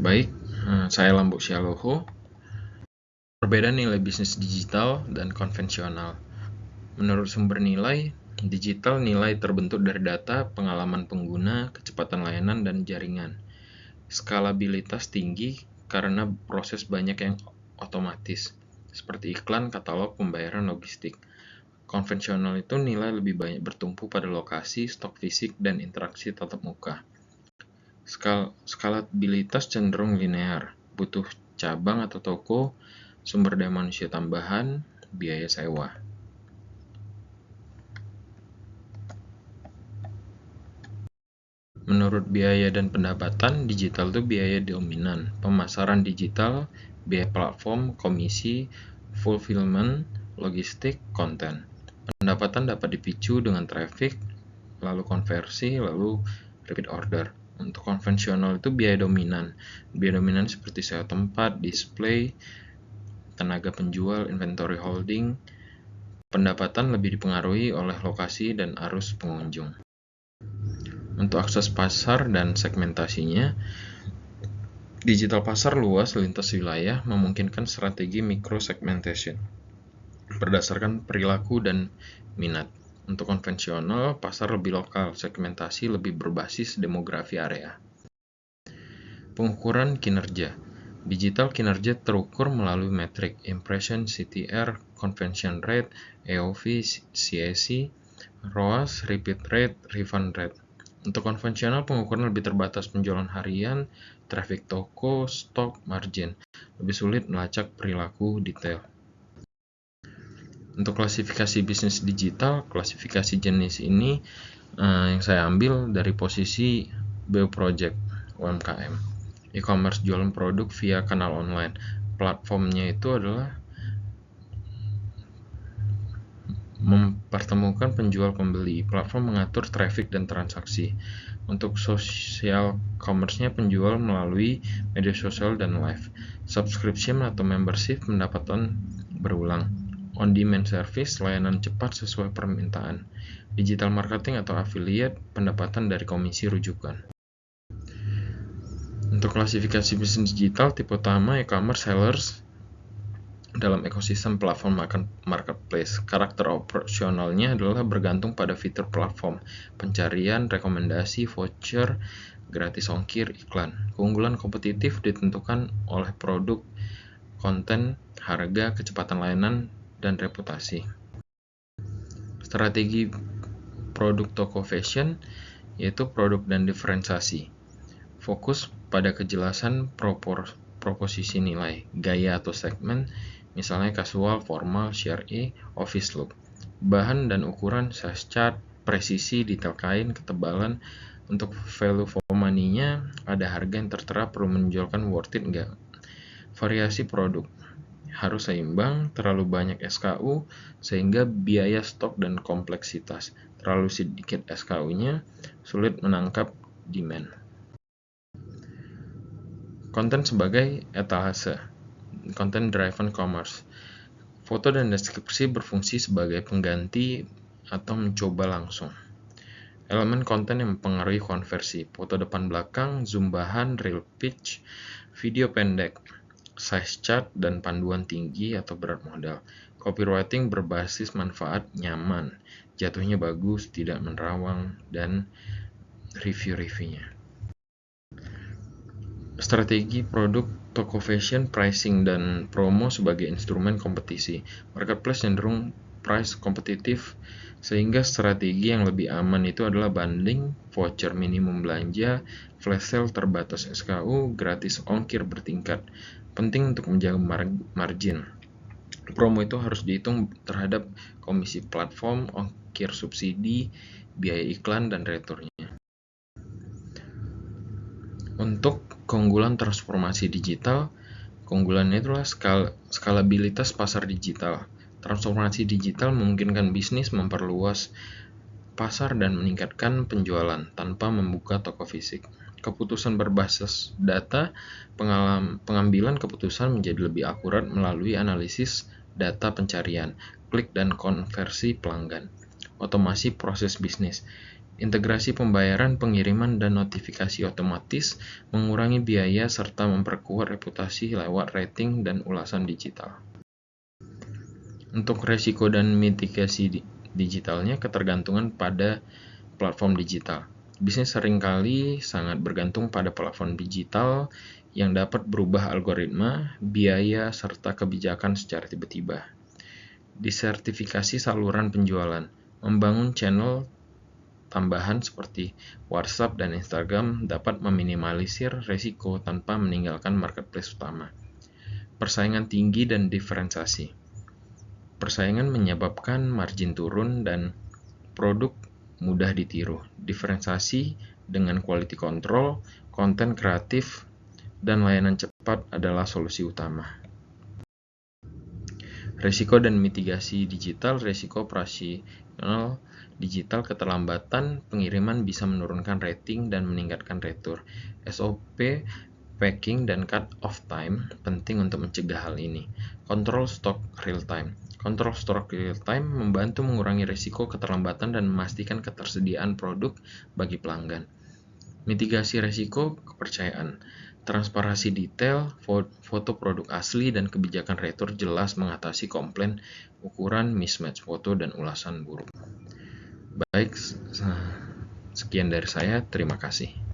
Baik, saya Lambuk Syaloho. Perbedaan nilai bisnis digital dan konvensional. Menurut sumber nilai, digital nilai terbentuk dari data, pengalaman pengguna, kecepatan layanan, dan jaringan. Skalabilitas tinggi karena proses banyak yang otomatis, seperti iklan, katalog, pembayaran, logistik. Konvensional itu nilai lebih banyak bertumpu pada lokasi, stok fisik, dan interaksi tatap muka. Skalabilitas cenderung linear, butuh cabang atau toko, sumber daya manusia tambahan, biaya sewa. Menurut biaya dan pendapatan, digital itu biaya dominan. Pemasaran digital, biaya platform, komisi, fulfillment, logistik, konten. Pendapatan dapat dipicu dengan traffic, lalu konversi, lalu repeat order. Untuk konvensional itu biaya dominan. Biaya dominan seperti sewa tempat, display, tenaga penjual, inventory holding. Pendapatan lebih dipengaruhi oleh lokasi dan arus pengunjung. Untuk akses pasar dan segmentasinya, digital pasar luas lintas wilayah memungkinkan strategi micro segmentation berdasarkan perilaku dan minat. Untuk konvensional, pasar lebih lokal, segmentasi lebih berbasis demografi area. Pengukuran kinerja. Digital kinerja terukur melalui metrik impression, CTR, conversion rate, AOV, CAC, ROAS, repeat rate, refund rate. Untuk konvensional, pengukuran lebih terbatas, penjualan harian, traffic toko, stok, margin. Lebih sulit melacak perilaku detail. Untuk klasifikasi bisnis digital, klasifikasi jenis ini yang saya ambil dari posisi BioProject UMKM. E-commerce jualan produk via kanal online. Platformnya itu adalah mempertemukan penjual pembeli. Platform mengatur traffic dan transaksi. Untuk social commerce-nya penjual melalui media sosial dan live. Subscription atau membership pendapatan berulang. On-demand service, layanan cepat sesuai permintaan. Digital marketing atau affiliate, pendapatan dari komisi rujukan. Untuk klasifikasi bisnis digital, tipe utama e-commerce sellers dalam ekosistem platform marketplace. Karakter operasionalnya adalah bergantung pada fitur platform, pencarian, rekomendasi, voucher, gratis ongkir, iklan. Keunggulan kompetitif ditentukan oleh produk, konten, harga, kecepatan layanan, dan reputasi. Strategi produk toko fashion yaitu produk dan diferensiasi. Fokus pada kejelasan proposisi nilai, gaya atau segmen, misalnya casual, formal, syar'i, office look. Bahan dan ukuran, size chart, presisi, detail kain, ketebalan. Untuk value for money-nya, ada harga yang tertera, perlu menjualkan, worth it nggak? Variasi produk harus seimbang, terlalu banyak SKU sehingga biaya stok dan kompleksitas. Terlalu sedikit SKU-nya, sulit menangkap demand. Konten sebagai etalase, content driven commerce. Foto dan deskripsi berfungsi sebagai pengganti atau mencoba langsung. Elemen konten yang mempengaruhi konversi, foto depan belakang, zoom bahan, real pitch, video pendek, size chart, dan panduan tinggi atau berat modal. Copywriting berbasis manfaat, nyaman, jatuhnya bagus, tidak menerawang, dan review-reviewnya. Strategi produk toko fashion, pricing, dan promo sebagai instrumen kompetisi. Marketplace cenderung price kompetitif, sehingga strategi yang lebih aman itu adalah bundling, voucher minimum belanja, flash sale terbatas SKU, gratis ongkir bertingkat. Penting untuk menjaga margin. Promo itu harus dihitung terhadap komisi platform, ongkir subsidi, biaya iklan, dan returnya. Untuk keunggulan transformasi digital, keunggulannya itulah skalabilitas pasar digital. Transformasi digital memungkinkan bisnis memperluas pasar dan meningkatkan penjualan tanpa membuka toko fisik. Keputusan berbasis data, pengambilan keputusan menjadi lebih akurat melalui analisis data pencarian, klik dan konversi pelanggan. Otomasi proses bisnis. Integrasi pembayaran, pengiriman, dan notifikasi otomatis mengurangi biaya serta memperkuat reputasi lewat rating dan ulasan digital. Untuk resiko dan mitigasi digitalnya, ketergantungan pada platform digital. Bisnis seringkali sangat bergantung pada platform digital yang dapat berubah algoritma, biaya, serta kebijakan secara tiba-tiba. Disertifikasi saluran penjualan. Membangun channel tambahan seperti WhatsApp dan Instagram dapat meminimalisir risiko tanpa meninggalkan marketplace utama. Persaingan tinggi dan diferensiasi. Persaingan menyebabkan margin turun dan produk mudah ditiru. Diferensiasi dengan quality control, konten kreatif, dan layanan cepat adalah solusi utama. Risiko dan mitigasi digital. Risiko operasional digital, keterlambatan pengiriman bisa menurunkan rating dan meningkatkan retur. SOP, packing, dan cut-off time penting untuk mencegah hal ini. Kontrol stok real time. Kontrol stok real time membantu mengurangi risiko keterlambatan dan memastikan ketersediaan produk bagi pelanggan. Mitigasi risiko, kepercayaan. Transparansi detail, foto produk asli, dan kebijakan retur jelas mengatasi komplain ukuran, mismatch foto, dan ulasan buruk. Baik, sekian dari saya. Terima kasih.